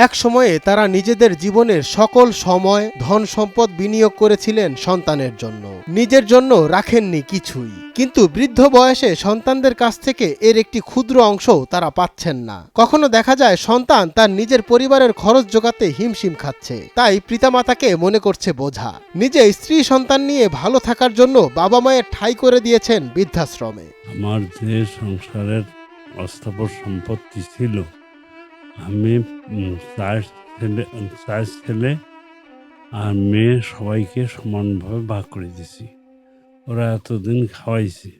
এক সময়ে তারা নিজেদের জীবনের সকল সময় ধন সম্পদ বিনিয়োগ করেছিলেন সন্তানের জন্য, নিজের জন্য রাখেননি কিছুই। কিন্তু বৃদ্ধ বয়সে সন্তানদের কাছ থেকে এর একটি ক্ষুদ্র অংশও তারা পাচ্ছেন না। কখনো দেখা যায় সন্তান তার নিজের পরিবারের খরচ জোগাতে হিমশিম খাচ্ছে, তাই পিতামাতাকে মনে করছে বোঝা। নিজে স্ত্রী সন্তান নিয়ে ভালো থাকার জন্য বাবা মায়ের ঠাঁই করে দিয়েছেন বৃদ্ধাশ্রমে। আমার যে সংসারের অস্থাবর সম্পত্তি ছিল, আমি চার ছেলে আর মেয়ে সবাইকে সমানভাবে ভাগ করে দিছি। ওরা এতদিন খাওয়াইছে,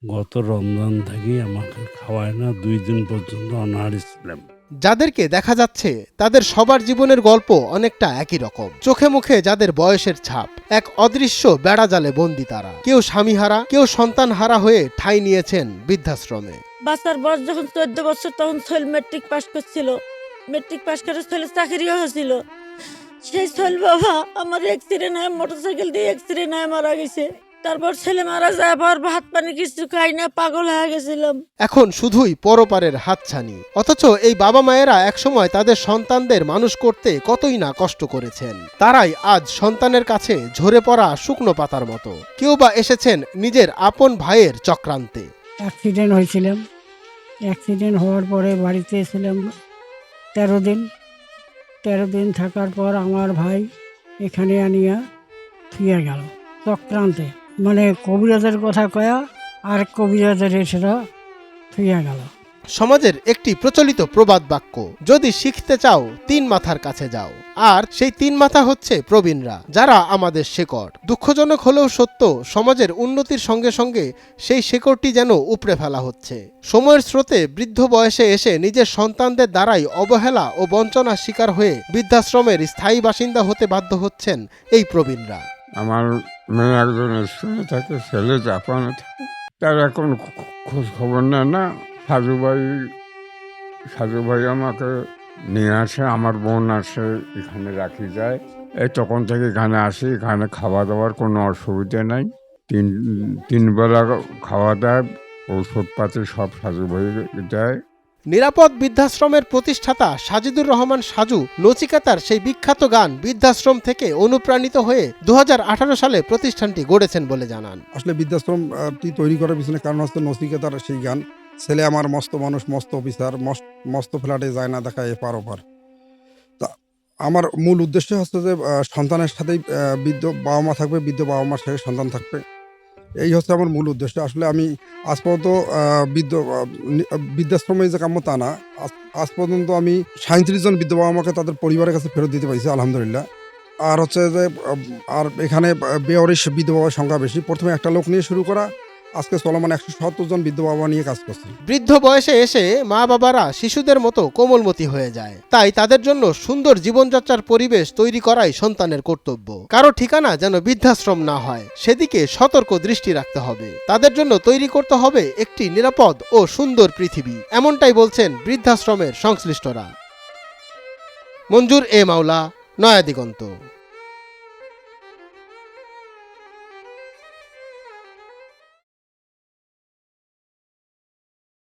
গত রমজান থেকে আমাকে খাওয়ায় না, 2 দিন পর্যন্ত অনাহারে ছিলাম। যাদেরকে দেখা যাচ্ছে তাদের সবার জীবনের গল্প অনেকটা একই রকম। চোখে মুখে যাদের বয়সের ছাপ, এক অদৃশ্য বেড়াজালে বন্দী তারা। কেউ স্বামীহারা, কেউ সন্তানহারা হয়ে ঠাঁই নিয়েছেন বৃদ্ধাশ্রমে। বাচ্চার বয়স যখন 14 বছর তখন ছেলে মেট্রিক পাস করছিল। মেট্রিক পাস করে ছেলে চাকরিও হয়েছিল। সেই ছেলে বাবা আমার অ্যাক্সিডেন্ট হয়, মোটরসাইকেল দিয়ে অ্যাক্সিডেন্ট হয় মারা গেছে। তারপর ছেলে মারা যাওয়ার পর ভাত পানি কিছু খাই না, পাগল হয়ে গেছিলাম। এখন শুধুই পরপারের হাতছানি। অথচ এই বাবা মায়েরা একসময় তাদের সন্তানদের মানুষ করতে কতই না কষ্ট করেছেন। তারাই আজ সন্তানের কাছে ঝরে পড়া শুকনো পাতার মতো। কেউ বা এসেছেন নিজের আপন ভাইয়ের চক্রান্তে। অ্যাক্সিডেন্ট হয়েছিলাম। অ্যাক্সিডেন্ট হওয়ার পরে বাড়িতে এসেছিলাম 13 দিন থাকার পর আমার ভাই এখানে আনিয়া থুয়ে গেল চক্রান্তে। মানে কবিরাজের কথা কয়া আর কবিরাজের সেটা থুয়ে গেল। সমাজের একটি প্রচলিত প্রবাদ বাক্য, যদি শিখতে চাও 3 মাথার কাছে যাও। আর সেই 3 মাথা হচ্ছে প্রবীণরা, যারা আমাদের শেকড়। দুঃখজনক হলেও সত্য, সমাজের উন্নতির সঙ্গে সঙ্গে সেই শেকড়টি যেন উপড়ে ফেলা হচ্ছে। সময়ের স্রোতে বৃদ্ধ বয়সে এসে নিজের সন্তানদের দ্বারাই অবহেলা ও বঞ্চনার শিকার হয়ে বৃদ্ধাশ্রমের স্থায়ী বাসিন্দা হতে বাধ্য হচ্ছেন এই প্রবীণরা। আমার মেয়ে একজন স্কুলে থাকে, ছেলে জাপানে থাকে। তার এখন খোঁজ খবর নেয় না। সাজু ভাই আমাকে নিয়ে আসে, আমার বোন আসে, এখানে রাখি যায়। এই তখন থেকে এখানে আসি। এখানে খাওয়া দাওয়ার কোনো অসুবিধা নাই। তিন বেলা খাওয়া দেয়, ঔষধপাতি সব সাজু ভাই দেয়। নিরাপদ বৃদ্ধাশ্রমের প্রতিষ্ঠাতা সাজিদুর রহমান সাজু নচিকেতার সেই বিখ্যাত গান বৃদ্ধাশ্রম থেকে অনুপ্রাণিত হয়ে 2018 সালে প্রতিষ্ঠানটি গড়েছেন বলে জানান। আসলে বৃদ্ধাশ্রমটি তৈরি করার পিছনে কারণ হচ্ছে নচিকেতার সেই গান, ছেলে আমার মস্ত মানুষ, মস্ত অফিসার, মস্ত ফ্ল্যাটে যায় না দেখা এপার ওপার। তা আমার মূল উদ্দেশ্য হচ্ছে যে সন্তানের সাথেই বৃদ্ধ বাবা মা থাকবে, বৃদ্ধ বাবা মার সাথে সন্তান থাকবে। এই হচ্ছে আমার মূল উদ্দেশ্য। আসলে আমি আজ পর্যন্ত বৃদ্ধাশ্রমে যে কাম্য তা না, আজ পর্যন্ত আমি 37 জন বৃদ্ধ বাবা মাকে তাদের পরিবারের কাছে ফেরত দিতে পারছি, আলহামদুলিল্লাহ। আর হচ্ছে যে আর এখানে বেওয়ারিশ বৃদ্ধ বাবার সংখ্যা বেশি। প্রথমে একটা লোক নিয়ে শুরু করা, আজকে চলমান 170 জন বৃদ্ধ বাবা নিয়ে কাজ করছে। বৃদ্ধ বয়সে এসে মা বাবারা শিশুদের মতো কোমলমতি হয়ে যায়, তাই তাদের জন্য সুন্দর জীবনযাত্রার পরিবেশ তৈরি করাই সন্তানের কর্তব্য। কারো ঠিকানা যেন বৃদ্ধাশ্রম না হয়, সেদিকে সতর্ক দৃষ্টি রাখতে হবে। তাদের জন্য তৈরি করতে হবে একটি নিরাপদ ও সুন্দর পৃথিবী, এমনটাই বলছেন বৃদ্ধাশ্রমের সংশ্লিষ্টরা। মঞ্জুর এ মাওলা, নয়া দিগন্ত।